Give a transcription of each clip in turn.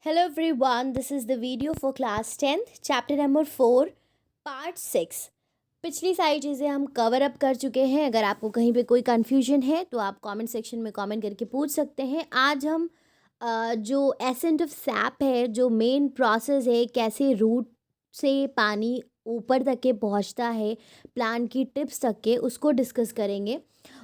Hello everyone, this is the video for class 10th, chapter number 4, part 6. पिछली सारी चीज़ें हम कवर अप कर चुके हैं। अगर आपको कहीं पे कोई कन्फ्यूजन है तो आप कमेंट सेक्शन में कमेंट करके पूछ सकते हैं। आज हम जो एसेंट ऑफ सैप है, जो मेन प्रोसेस है, कैसे रूट से पानी ऊपर तक के पहुंचता है प्लांट की टिप्स तक के, उसको डिस्कस करेंगे।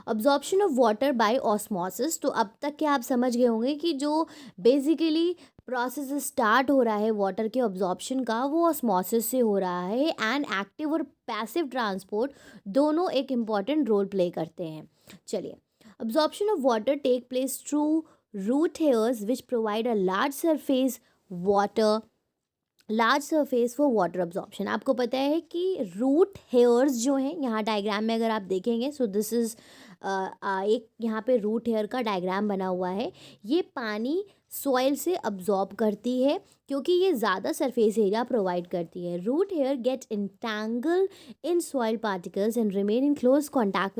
Absorption of water by osmosis. तो अब तक के आप समझ गए होंगे कि जो बेसिकली प्रोसेस स्टार्ट हो रहा है वाटर के ऑब्जॉर्प्शन का, वो ऑस्मोसिस से हो रहा है। एंड एक्टिव और पैसिव ट्रांसपोर्ट दोनों एक इम्पॉर्टेंट रोल प्ले करते हैं। चलिए, absorption of water take place through root hairs which provide a large surface for water absorption. आपको पता है कि रूट हेयर्स जो हैं, यहाँ डायग्राम में अगर आप देखेंगे, सो दिस इज़ एक यहाँ पे रूट हेयर का डायग्राम बना हुआ है। ये पानी सॉइल से अब्जॉर्ब करती है क्योंकि ये ज़्यादा सरफेस एरिया प्रोवाइड करती है। Root hair get entangle in soil particles and remain in close contact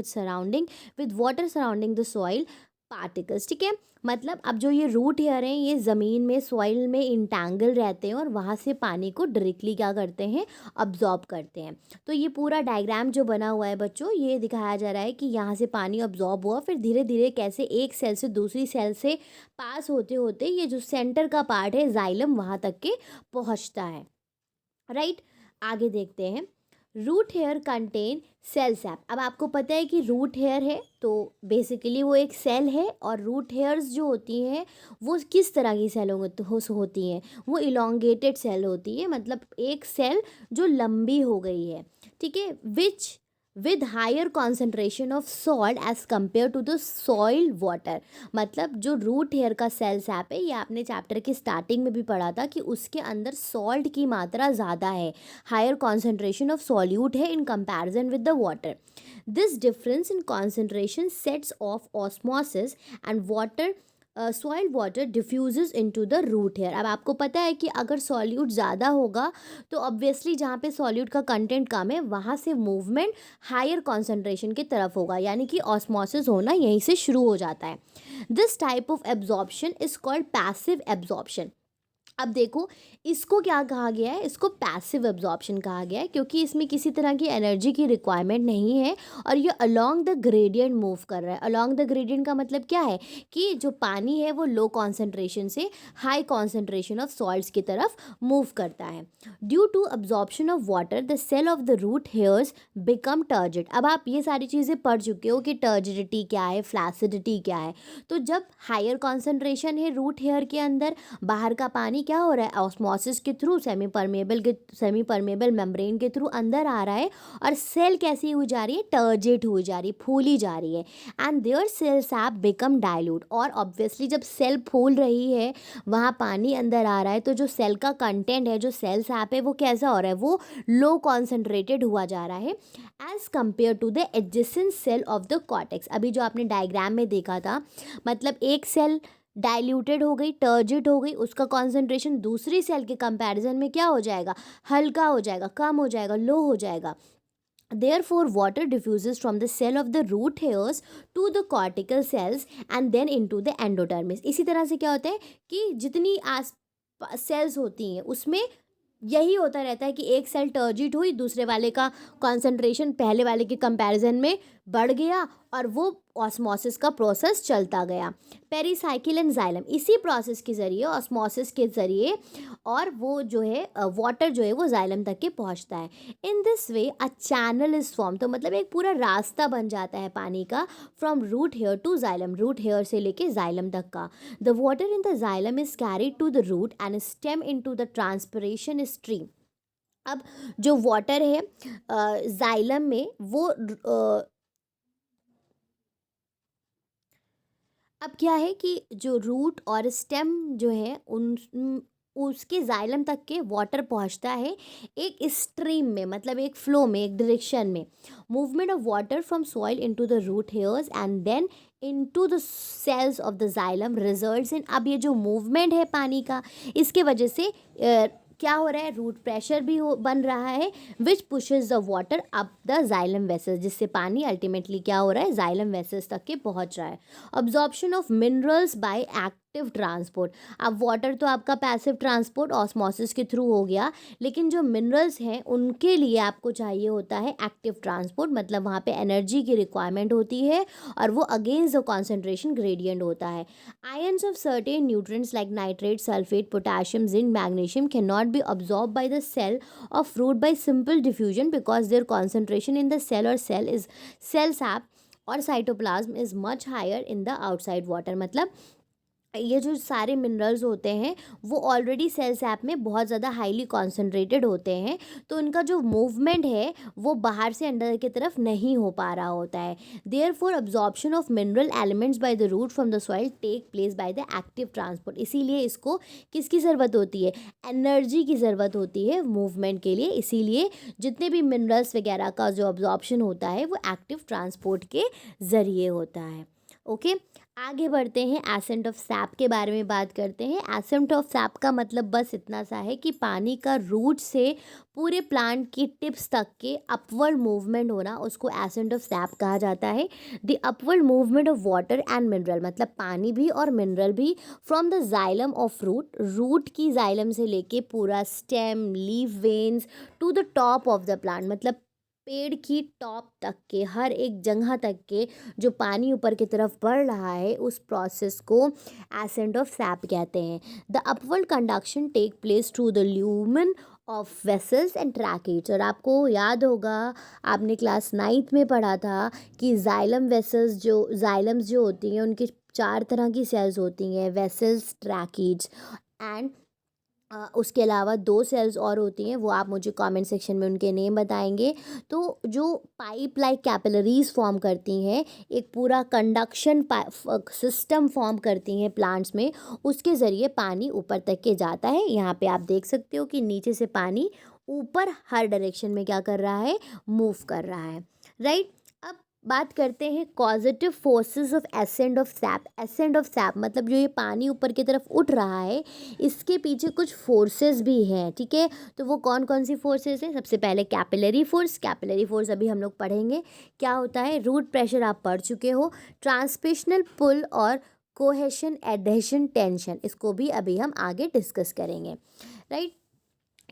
with water surrounding the soil particles. ठीक है, मतलब अब जो ये रूट हेयर हैं, ये ज़मीन में सॉइल में इंटैंगल रहते हैं और वहाँ से पानी को डायरेक्टली क्या करते हैं, अब्जॉर्ब करते हैं। तो ये पूरा डायग्राम जो बना हुआ है बच्चों, ये दिखाया जा रहा है कि यहाँ से पानी अब्जॉर्ब हुआ, फिर धीरे धीरे कैसे एक सेल से दूसरी सेल से पास होते होते ये जो सेंटर का पार्ट है जाइलम, वहाँ तक के पहुँचता है। राइट, आगे देखते हैं। Root hair contain cell sap. अब आपको पता है कि रूट हेयर है तो बेसिकली वो एक सेल है, और रूट हेयर्स जो होती हैं वो किस तरह की सेल होती हैं, वो इलोंगेटेड सेल होती है, मतलब एक सेल जो लंबी हो गई है। ठीक है, which with higher concentration of salt as compare to the soil water. मतलब जो रूट हेयर का सेल सैप है, ये आपने चैप्टर की स्टार्टिंग में भी पढ़ा था कि उसके अंदर सॉल्ट की मात्रा ज़्यादा है, हायर कॉन्सेंट्रेशन ऑफ सॉल्यूट है in comparison with the water. This difference in concentration sets off osmosis and water soil water diffuse into the root hair. अब आपको पता है कि अगर सॉल्यूट ज़्यादा होगा तो ऑब्वियसली जहाँ पे सॉल्यूट का कंटेंट कम है वहाँ से मूवमेंट हायर कॉन्सेंट्रेशन की तरफ होगा, यानी कि ऑस्मोसिस होना यहीं से शुरू हो जाता है। This type of absorption is called passive absorption. अब देखो, इसको क्या कहा गया है, इसको पैसिव एब्जॉर्प्शन कहा गया है क्योंकि इसमें किसी तरह की एनर्जी की रिक्वायरमेंट नहीं है और ये अलोंग द ग्रेडियंट मूव कर रहा है। अलोंग द ग्रेडियंट का मतलब क्या है कि जो पानी है वो लो कॉन्सेंट्रेशन से हाई कॉन्सेंट्रेशन ऑफ सॉल्ट्स की तरफ मूव करता है। Due to absorption of water the cell of the root hairs become turgid. अब आप ये सारी चीज़ें पढ़ चुके हो कि टर्जिडिटी क्या है, फ्लैसिडिटी क्या है। तो जब हायर कॉन्सेंट्रेशन है रूट हेयर के अंदर, बाहर का पानी क्या हो रहा है, ऑस्मोसिस के थ्रू सेमी परमेबल मेम्ब्रेन के थ्रू अंदर आ रहा है, और सेल कैसी हुई जा रही है, टर्जिड हुई जा रही है, फूली जा रही है। And their cell sap become dilute. और ऑब्वियसली जब सेल फूल रही है, वहाँ पानी अंदर आ रहा है, तो जो सेल का कंटेंट है, जो सेल सैप है, वो कैसा हो रहा है, वो लो कॉन्सेंट्रेटेड हुआ जा रहा है as compare to the adjacent cell of the cortex. अभी जो आपने डायग्राम में देखा था, मतलब एक सेल डाइल्यूटेड हो गई, टर्जिड हो गई, उसका कॉन्सेंट्रेशन दूसरी सेल के कंपैरिजन में क्या हो जाएगा, हल्का हो जाएगा, कम हो जाएगा, लो हो जाएगा। Therefore, water diffuses from the cell of the root hairs to the cortical cells and then into the endodermis। इसी तरह से क्या होता है कि जितनी आस सेल्स होती हैं उसमें यही होता रहता है कि एक सेल टर्जिट हुई, दूसरे वाले का कॉन्सेंट्रेशन पहले वाले के कंपैरिजन में बढ़ गया और वो ऑस्मोसिस का प्रोसेस चलता गया। पेरीसाइकिल एंड जाइलम, इसी प्रोसेस के ज़रिए, ऑस्मोसिस के ज़रिए, और वो जो है वाटर जो है वो जाइलम तक के पहुंचता है। In this way a channel is form. तो मतलब एक पूरा रास्ता बन जाता है पानी का, from root hair to xylem, root hair से लेके जाइलम तक का। The water in the xylem is carried to the root and stem in to the transpiration stream. अब जो वाटर है जाइलम में, वो अब क्या है कि जो रूट और स्टेम जो है उसके जाइलम तक के वाटर पहुंचता है एक स्ट्रीम में, मतलब एक फ्लो में, एक डायरेक्शन में। Movement of water from soil into the root hairs and then into the cells of the xylem results in. अब ये जो मूवमेंट है पानी का, इसके वजह से क्या हो रहा है, रूट प्रेशर भी बन रहा है, which pushes the water up the xylem vessels, जिससे पानी अल्टीमेटली क्या हो रहा है, जाइलम वेसल्स तक के पहुंच रहा है। Absorption of minerals by active transport. अब वाटर तो आपका पैसिव ट्रांसपोर्ट ऑस्मोसिस के थ्रू हो गया, लेकिन जो मिनरल्स हैं उनके लिए आपको चाहिए होता है एक्टिव ट्रांसपोर्ट, मतलब वहाँ पे एनर्जी की रिक्वायरमेंट होती है और वो अगेंस्ट द कॉन्सेंट्रेशन ग्रेडियंट होता है। Ions of certain nutrients like nitrate, sulphate, potassium, zinc, magnesium can not be absorbed by the cell of fruit by simple diffusion because their concentration in the cell or cell sap और cytoplasm is much higher in the outside water. मतलब ये जो सारे minerals होते हैं वो already cell SAP में बहुत ज़्यादा हाईली कॉन्सेंट्रेटेड होते हैं, तो इनका जो मूवमेंट है वो बाहर से अंदर की तरफ नहीं हो पा रहा होता है। Therefore absorption of mineral elements by the root from the soil take place by the active transport. इसीलिए इसको किसकी ज़रूरत होती है, एनर्जी की ज़रूरत होती है मूवमेंट के लिए। इसीलिए जितने भी मिनरल्स वगैरह का जो अब्जॉर्प्शन होता है वो एक्टिव ट्रांसपोर्ट के ज़रिए होता है। ओके, आगे बढ़ते हैं, एसेंट ऑफ सैप के बारे में बात करते हैं। एसेंट ऑफ सैप का मतलब बस इतना सा है कि पानी का रूट से पूरे प्लांट की टिप्स तक के अपवर्ड मूवमेंट होना, उसको एसेंट ऑफ सैप कहा जाता है। The upward movement of water and mineral, मतलब पानी भी और मिनरल भी, from the xylem of root, root की जाइलम से लेके पूरा stem, leaf veins to the top of the plant, मतलब पेड़ की टॉप तक के हर एक जगह तक के जो पानी ऊपर की तरफ बढ़ रहा है उस प्रोसेस को एसेंट ऑफ सैप कहते हैं। The upward conduction take place through the lumen of vessels and tracheids. और आपको याद होगा, आपने क्लास 9th में पढ़ा था कि जाइलम्स जो होती हैं उनकी 4 तरह की सेल्स होती हैं, वेसल्स, ट्रैकेट्स एंड उसके अलावा 2 सेल्स और होती हैं, वो आप मुझे कमेंट सेक्शन में उनके नेम बताएंगे। तो जो पाइप लाइक कैपिलरीज फॉर्म करती हैं, एक पूरा कंडक्शन सिस्टम फॉर्म करती हैं प्लांट्स में, उसके ज़रिए पानी ऊपर तक के जाता है। यहाँ पे आप देख सकते हो कि नीचे से पानी ऊपर हर डायरेक्शन में क्या कर रहा है, मूव कर रहा है, राइट। अब बात करते हैं causative forces of accent of SAP. Accent of SAP मतलब जो ये पानी ऊपर की तरफ उठ रहा है, इसके पीछे कुछ फोर्सेस भी हैं, ठीक है। तो वो कौन कौन सी फोर्सेस हैं? सबसे पहले कैपिलरी फोर्स। कैपिलरी फोर्स अभी हम लोग पढ़ेंगे क्या होता है। रूट प्रेशर आप पढ़ चुके हो। ट्रांसपिशनल पुल और कोहेशन, एडहेशन, टेंशन, इसको भी अभी हम आगे डिस्कस करेंगे, राइट।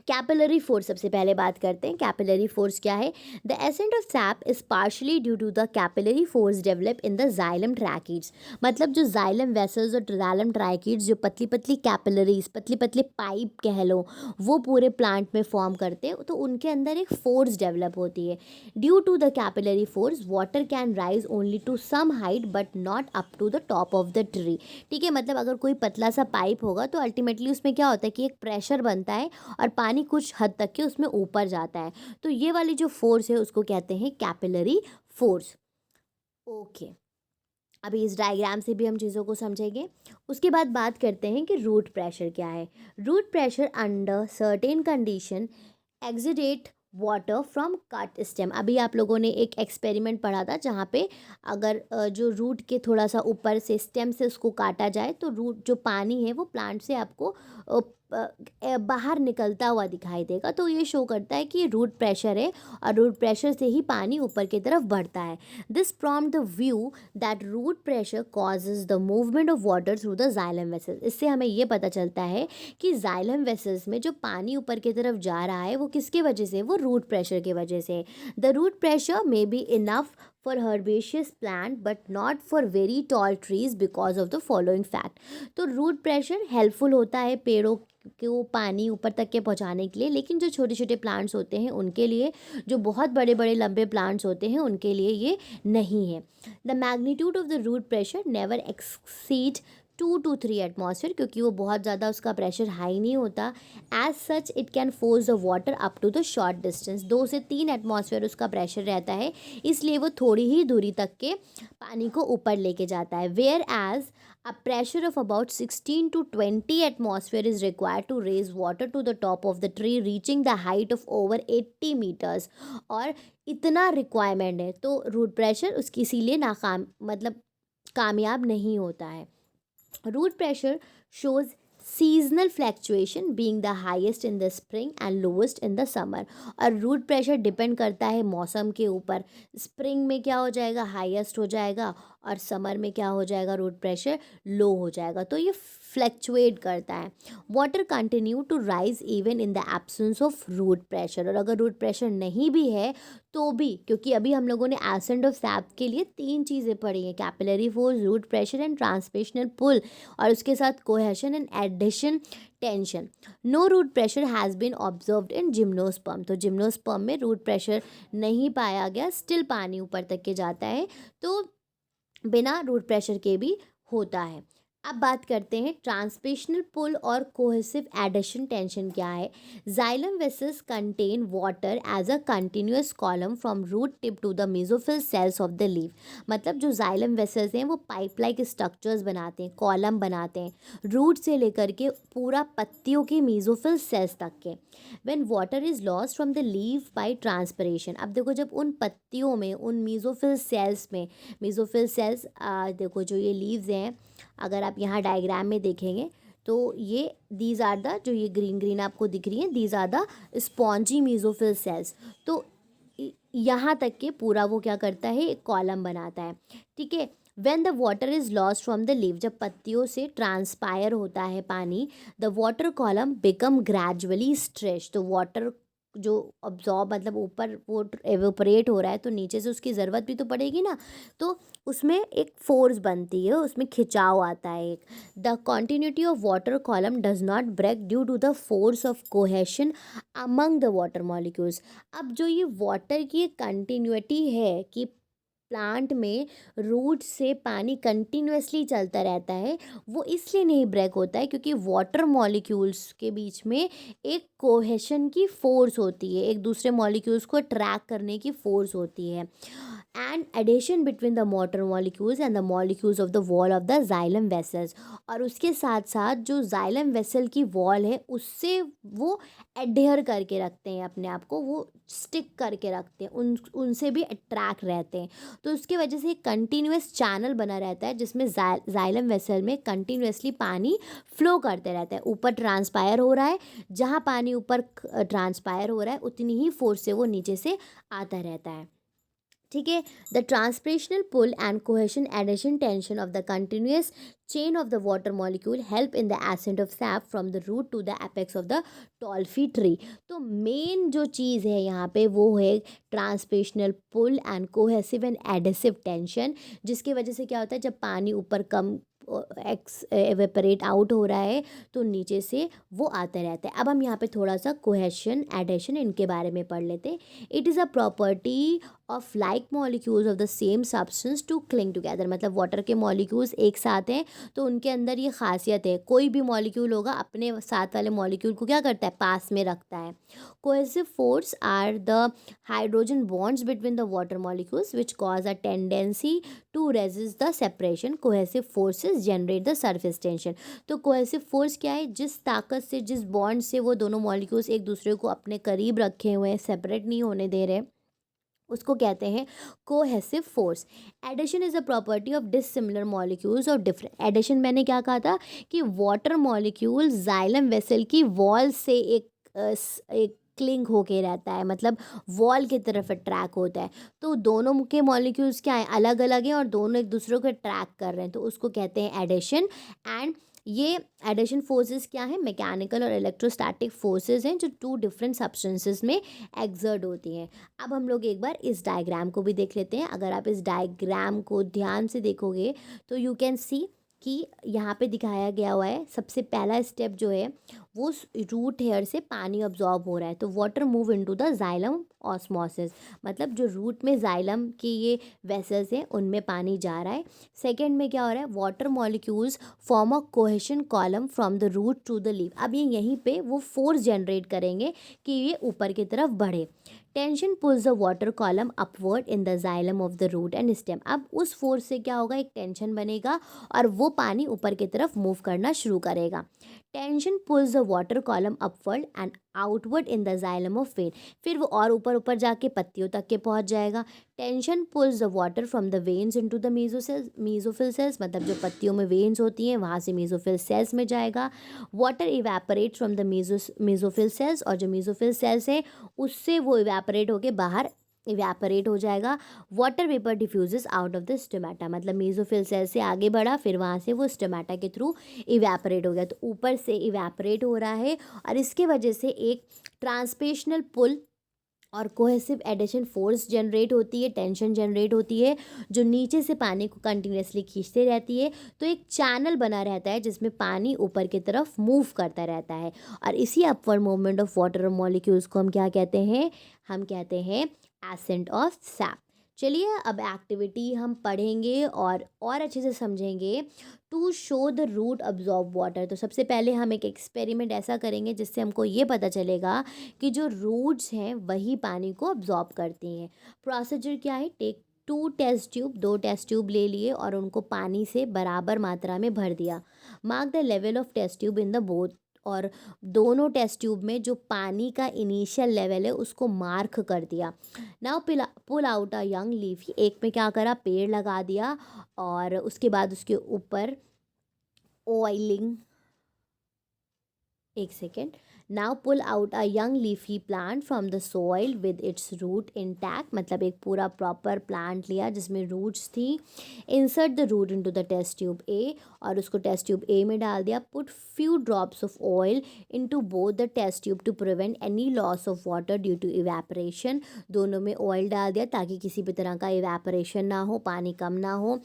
कैपिलरी फोर्स सबसे पहले बात करते हैं। कैपिलरी फोर्स क्या है? The ascent of sap is partially due to the capillary force develop in the xylem tracheids. मतलब जो जाइलम वेसल्स और जाइलम ट्रैकेट्स, जो पतली पतली कैपिलरीज, पतली पतली पाइप कह लो, वो पूरे प्लांट में फॉर्म करते हैं, तो उनके अंदर एक फोर्स डेवलप होती है। Due to the capillary force water can rise only to some height but not up to the top of the tree, ठीक है। मतलब अगर कोई पतला सा पाइप होगा तो अल्टीमेटली उसमें क्या होता है कि एक प्रेशर बनता है और पानी कुछ हद तक के उसमें ऊपर जाता है, तो ये वाली जो फोर्स है उसको कहते हैं कैपिलरी फोर्स। ओके, अभी इस डायग्राम से भी हम चीज़ों को समझेंगे। उसके बाद बात करते हैं कि रूट प्रेशर क्या है। Root pressure under certain condition exudate water from cut stem. अभी आप लोगों ने एक एक्सपेरिमेंट पढ़ा था जहाँ पे अगर जो रूट के थोड़ा सा ऊपर से स्टेम से उसको काटा जाए तो रूट जो पानी है वो प्लांट से आपको बाहर निकलता हुआ दिखाई देगा। तो ये शो करता है कि रूट प्रेशर है और रूट प्रेशर से ही पानी ऊपर की तरफ बढ़ता है। This prompt the view that root pressure causes the movement of water through the xylem vessels. इससे हमें ये पता चलता है कि जाइलम वेसल्स में जो पानी ऊपर की तरफ जा रहा है वो किसकी वजह से, वो रूट प्रेशर की वजह से। The root pressure may be enough for herbaceous plant but not for very tall trees because of the following fact। तो रूट प्रेशर हेल्पफुल होता है पेड़ों को पानी ऊपर तक के पहुंचाने के लिए, लेकिन जो छोटे छोटे प्लांट्स होते हैं उनके लिए, जो बहुत बड़े बड़े लंबे प्लांट्स होते हैं उनके लिए ये नहीं है। The magnitude of the root pressure never exceed 2 to 3 atmosphere, क्योंकि वो बहुत ज़्यादा उसका प्रेशर हाई नहीं होता। As such it can force the water up to the short distance. 2 से 3 एटमॉस्फेयर उसका प्रेशर रहता है, इसलिए वो थोड़ी ही दूरी तक के पानी को ऊपर लेके जाता है। Where as a pressure of about 16 to 20 atmosphere is required to raise water to the top of the tree reaching the height of over 80 meters। और इतना रिक्वायरमेंट है तो रूट प्रेशर उसकी इसीलिए नाकाम मतलब कामयाब नहीं होता है। Root pressure shows seasonal fluctuation being the highest in the spring and lowest in the summer। और रूट प्रेशर डिपेंड करता है मौसम के ऊपर। स्प्रिंग में क्या हो जाएगा, हाईएस्ट हो जाएगा, और समर में क्या हो जाएगा, रूट प्रेशर लो हो जाएगा। तो ये फ्लैक्चुएट करता है। Water continue to rise even in the absence of root pressure, और अगर रूट प्रेशर नहीं भी है तो भी, क्योंकि अभी हम लोगों ने एसेंट ऑफ सैप के लिए 3 चीज़ें पढ़ी हैं, capillary force, root pressure and translational pull, और उसके साथ cohesion and adhesion tension. No root pressure has been observed in gymnosperm, तो जिम्नोस्पर्म में रूट प्रेशर नहीं पाया गया, स्टिल पानी ऊपर तक के जाता है, तो बिना रूट प्रेशर के भी होता है। अब बात करते हैं ट्रांसलेशनल पुल और कोहेसिव एडिशन टेंशन क्या है। Xylem vessels contain water as a continuous column from root tip to the mesophyll cells of the leaf, मतलब जो जाइलम वेसल्स हैं वो पाइप लाइक स्ट्रक्चर्स बनाते हैं, कॉलम बनाते हैं, रूट से लेकर के पूरा पत्तियों के मेसोफिल सेल्स तक के। When water is lost from the leaf by transpiration, अब देखो जब उन पत्तियों में, उन मेसोफिल सेल्स में, मेसोफिल सेल्स देखो जो ये लीव्स हैं, अगर आप यहाँ डायग्राम में देखेंगे तो ये दीज आर द, जो ये ग्रीन ग्रीन आपको दिख रही हैं, these are the spongy mesophyll cells. तो यहाँ तक के पूरा वो क्या करता है, एक कॉलम बनाता है, ठीक है। When the water is lost from the leaf, जब पत्तियों से ट्रांसपायर होता है पानी, the water column become gradually stretch, तो वाटर जो अब्जॉर्ब, मतलब ऊपर वो एवोपरेट हो रहा है तो नीचे से उसकी ज़रूरत भी तो पड़ेगी ना, तो उसमें एक फोर्स बनती है, उसमें खिंचाव आता है एक। The continuity of water column does not break due to the force of cohesion among the water molecules. अब जो ये वाटर की एक कंटिन्यूटी है कि प्लांट में रूट से पानी कंटिन्यूअसली चलता रहता है, वो इसलिए नहीं ब्रेक होता है क्योंकि वाटर मॉलिक्यूल्स के बीच में एक कोहेशन की फोर्स होती है, एक दूसरे मॉलिक्यूल्स को ट्रैक करने की फोर्स होती है, and adhesion between the water molecules and the molecules of the wall of the xylem vessels, और उसके साथ साथ जो जाइलम वेसल की वॉल है उससे वो एडहेयर करके रखते हैं अपने आप को, वो स्टिक करके रखते हैं, उनसे भी अट्रैक्ट रहते हैं। तो उसकी वजह से एक कंटिन्यूस चैनल बना रहता है जिसमें जाइलम वेसल में कंटिन्यूसली पानी फ्लो करते रहता है, ऊपर ट्रांसपायर हो रहा है, जहाँ पानी ऊपर ट्रांसपायर हो रहा है उतनी ही फोर्स से वो नीचे से आता रहता है, ठीक है। The transpirational pull and cohesion adhesion tension of the continuous chain of the water molecule help in the ascent of sap from the root to the apex of the tallest tree. तो main जो चीज़ है यहाँ पे वो है transpirational pull and cohesive and adhesive tension, जिसकी वजह से क्या होता है, जब पानी ऊपर कम एवेपरेट आउट हो रहा है तो नीचे से वो आता रहता है। अब हम यहाँ पे थोड़ा सा कोहेशन एडिशन इनके बारे में पढ़ लेते हैं। It is a property of like molecules of the same substance to cling together, मतलब वाटर के मॉलिक्यूल्स एक साथ हैं तो उनके अंदर ये खासियत है, कोई भी मॉलिक्यूल होगा अपने साथ वाले मॉलिक्यूल को क्या करता है, पास में रखता है। Cohesive force are the hydrogen bonds between the water molecules which cause a tendency to resist the separation. Cohesive forces generate the surface tension. तो कोहेसिव फोर्स क्या है, जिस ताकत से, जिस बॉन्ड से वो दोनों मॉलिक्यूल्स एक दूसरे को अपने करीब रखे हुए हैं, सेपरेट नहीं होने दे रहे, उसको कहते हैं cohesive force. Adhesion is a property of dissimilar molecules और डिफरेंट। एडिशन मैंने क्या कहा था कि वाटर मॉलिक्यूल जाइलम वेसल की वॉल से एक क्लिंग होके रहता है, मतलब वॉल की तरफ अट्रैक्ट होता है, तो दोनों के मॉलिक्यूल्स क्या हैं, अलग अलग हैं और दोनों एक दूसरे को अट्रैक्ट कर रहे हैं, तो उसको कहते हैं एडिशन। एंड ये एडिशन फोर्सेस क्या है, मैकेनिकल और इलेक्ट्रोस्टैटिक फोर्सेस हैं जो टू डिफरेंट सब्सटेंसेस में एक्सर्ट होती हैं। अब हम लोग एक बार इस डायग्राम को भी देख लेते हैं। अगर आप इस डायग्राम को ध्यान से देखोगे तो यू कैन सी कि यहाँ पे दिखाया गया हुआ है, सबसे पहला स्टेप जो है वो रूट हेयर से पानी अब्जॉर्ब हो रहा है, तो water move into the xylem osmosis, मतलब जो रूट में जाइलम के ये वेसल्स हैं उनमें पानी जा रहा है। सेकेंड में क्या हो रहा है, water molecules form a cohesion column from the root to the leaf. अब ये यहीं पे वो फोर्स जनरेट करेंगे कि ये ऊपर की तरफ बढ़े। Tension pulls the water column upward in the xylem of the root and stem. अब उस फोर्स से क्या होगा, एक टेंशन बनेगा और वो पानी ऊपर की तरफ मूव करना शुरू करेगा। Tension pulls the water column upward and outward in the xylem of when. फिर वो और ऊपर ऊपर जाके पत्तियों तक के पहुंच जाएगा। Tension pulls the water from the veins into the mesophyll sales, मतलब जो पत्तियों में वेन्स होती हैं वहाँ से मेसोफिल सेल्स में जाएगा। Water evaporate from the mesophyll sales, और जो मेसोफिल सेल्स हैं उससे वो इवेपोरेट होके बाहर इवेपोरेट हो जाएगा, water vapour diffuses out of the stomata, मतलब मेसोफिल सेल से आगे बढ़ा, फिर वहाँ से वो स्टोमेटा के थ्रू इवेपोरेट हो गया। तो ऊपर से इवेपोरेट हो रहा है और इसके वजह से एक ट्रांसपेशनल पुल और कोहेसिव एडिशन फोर्स जनरेट होती है, टेंशन जनरेट होती है, जो नीचे से पानी को कंटिन्यूसली खींचते रहती है। तो एक चैनल बना रहता है जिसमें पानी ऊपर की तरफ मूव करता रहता है, और इसी upward movement of water molecules को हम क्या कहते हैं, हम कहते हैं एसेंट ऑफ सैप। चलिए अब एक्टिविटी हम पढ़ेंगे और अच्छे से समझेंगे। To show the root absorb water, तो सबसे पहले हम एक एक्सपेरिमेंट ऐसा करेंगे जिससे हमको ये पता चलेगा कि जो रूट्स हैं वही पानी को अब्जॉर्ब करती हैं। प्रोसीजर क्या है, take 2 test tube, 2 test tube ले लिए और उनको पानी से बराबर मात्रा में भर दिया। Mark the level of test tube in the both, और दोनों टेस्ट ट्यूब में जो पानी का इनिशियल लेवल है उसको मार्क कर दिया। Now pull out a young leaf, एक में क्या करा, पेड़ लगा दिया और उसके बाद उसके ऊपर ऑयलिंग, एक second. Now pull out a young leafy plant from the soil with its root intact, मतलब एक पूरा प्रॉपर प्लांट लिया जिसमें रूट्स थी। Insert the root into the test tube A, और उसको टेस्ट ट्यूब ए में डाल दिया। Put few drops of oil into both the test tube to prevent any loss of water due to evaporation, दोनों में oil डाल दिया ताकि किसी भी तरह का इवेपोरेशन ना हो, पानी कम ना हो।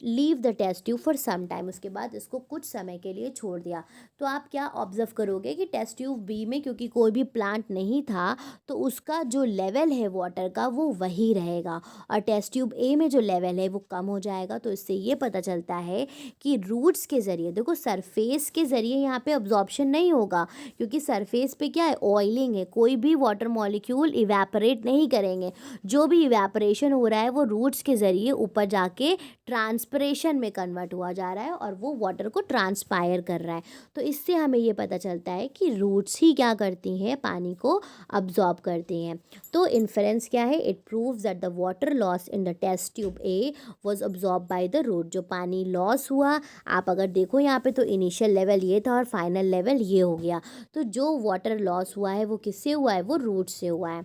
Leave the test tube for some time, उसके बाद इसको कुछ समय के लिए छोड़ दिया। तो आप क्या ऑब्जर्व करोगे कि टेस्ट ट्यूब बी में क्योंकि कोई भी प्लांट नहीं था तो उसका जो लेवल है वाटर का वो वही रहेगा, और टेस्ट ट्यूब ए में जो लेवल है वो कम हो जाएगा। तो इससे ये पता चलता है कि रूट्स के ज़रिए, देखो सरफेस के ज़रिए यहाँ पे अब्जॉर्प्शन नहीं होगा क्योंकि सरफेस पे क्या है, ऑयलिंग है, कोई भी वाटर मॉलिक्यूल इवेपोरेट नहीं करेंगे। जो भी इवेपोरेशन हो रहा है वो रूट्स के ज़रिए ऊपर जाके ट्रांसपरेशन में कन्वर्ट हुआ जा रहा है और वो वाटर को ट्रांसपायर कर रहा है। तो इससे हमें ये पता चलता है कि रूट्स ही क्या करती हैं, पानी को अब्जॉर्ब करती हैं। तो इन्फरेंस क्या है, it proves that the water loss in the test tube A was absorb by the root, जो पानी लॉस हुआ, आप अगर देखो यहाँ पे तो इनिशियल लेवल ये था और फाइनल लेवल ये हो गया। तो जो वाटर लॉस हुआ है वो किससे हुआ है, वो रूट से हुआ है।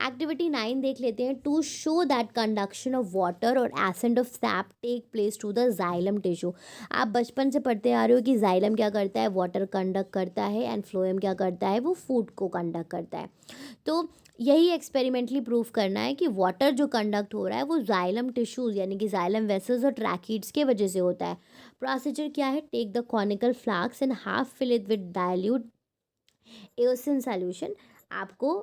एक्टिविटी 9 देख लेते हैं। To show that conduction of water और ascent of sap take place to the xylem tissue. आप बचपन से पढ़ते आ रहे हो कि जाइलम क्या करता है, वाटर कंडक्ट करता है, एंड फ्लोएम क्या करता है, वो फूड को कंडक्ट करता है। तो यही एक्सपेरिमेंटली प्रूव करना है कि वाटर जो कंडक्ट हो रहा है वो जाइलम टिश्यूज़ यानी कि जाइलम वेसल्स और ट्रैकीड्स के वजह से होता है। प्रोसीजर क्या है, take the conical flask and half fill it with dilute eosin solution. आपको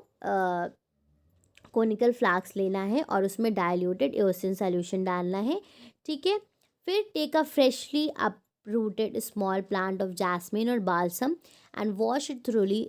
कोनिकल फ्लास्क लेना है और उसमें डाइल्यूटेड एओसिन सॉल्यूशन डालना है, ठीक है। फिर take a freshly uprooted small plant of jasmine or balsam and wash it thoroughly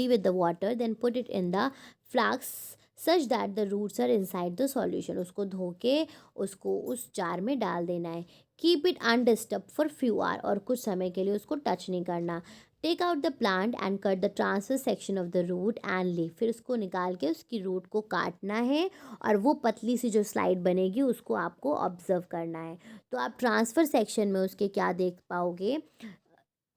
with the water, then put it in the flask such that the roots are inside the solution। उसको धो के उसको उस jar में डाल देना है। Keep it undisturb for few hour, और कुछ समय के लिए उसको टच नहीं करना। Take out the plant and cut the transfer section of the root and leaf, फिर उसको निकाल के उसकी रूट को काटना है और वो पतली सी जो स्लाइड बनेगी उसको आपको ऑब्जर्व करना है। तो आप ट्रांसफ़र सेक्शन में उसके क्या देख पाओगे,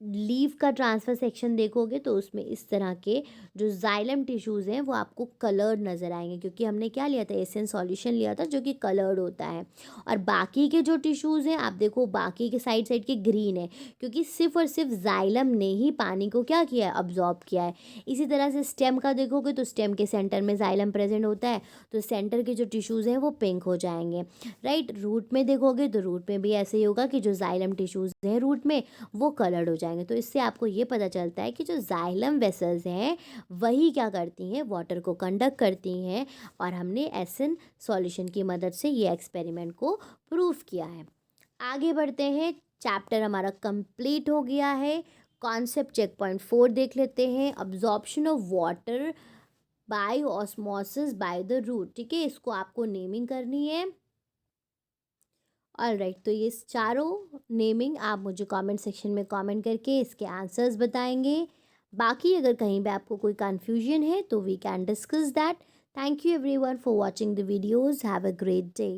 लीफ का ट्रांसफ़र सेक्शन देखोगे तो उसमें इस तरह के जो जाइलम टिश्यूज़ हैं वो आपको कलर्ड नज़र आएंगे क्योंकि हमने क्या लिया था, एसेंस सॉल्यूशन लिया था जो कि कलर्ड होता है। और बाकी के जो टिश्यूज़ हैं आप देखो बाकी के साइड साइड के ग्रीन है क्योंकि सिर्फ और सिर्फ जाइलम ने ही पानी को क्या किया है, अब्जॉर्ब किया है। इसी तरह से स्टेम का देखोगे तो स्टेम के सेंटर में जाइलम प्रेजेंट होता है तो सेंटर के जो टिश्यूज़ हैं वो पिंक हो जाएंगे, राइट। रूट में देखोगे तो रूट में भी ऐसे ही होगा कि जो जाइलम टिश्यूज़ हैं रूट में वो कलर्ड हो जाएंगे। तो इससे आपको ये पता चलता है कि जो जाइलम वेसल्स हैं वही क्या करती हैं, वाटर को कंडक्ट करती हैं, और हमने एसिन सॉल्यूशन की मदद से ये एक्सपेरिमेंट को प्रूव किया है। आगे बढ़ते हैं, चैप्टर हमारा कंप्लीट हो गया है। कॉन्सेप्ट चेक पॉइंट 4 देख लेते हैं। Absorption of water by osmosis by the root, ठीक है, इसको आपको नेमिंग करनी है। ऑलराइट, तो ये चारों नेमिंग आप मुझे कमेंट सेक्शन में कमेंट करके इसके आंसर्स बताएंगे। बाकी अगर कहीं पे आपको कोई कन्फ्यूजन है तो we can discuss that. Thank you everyone for watching the videos. Have a great day.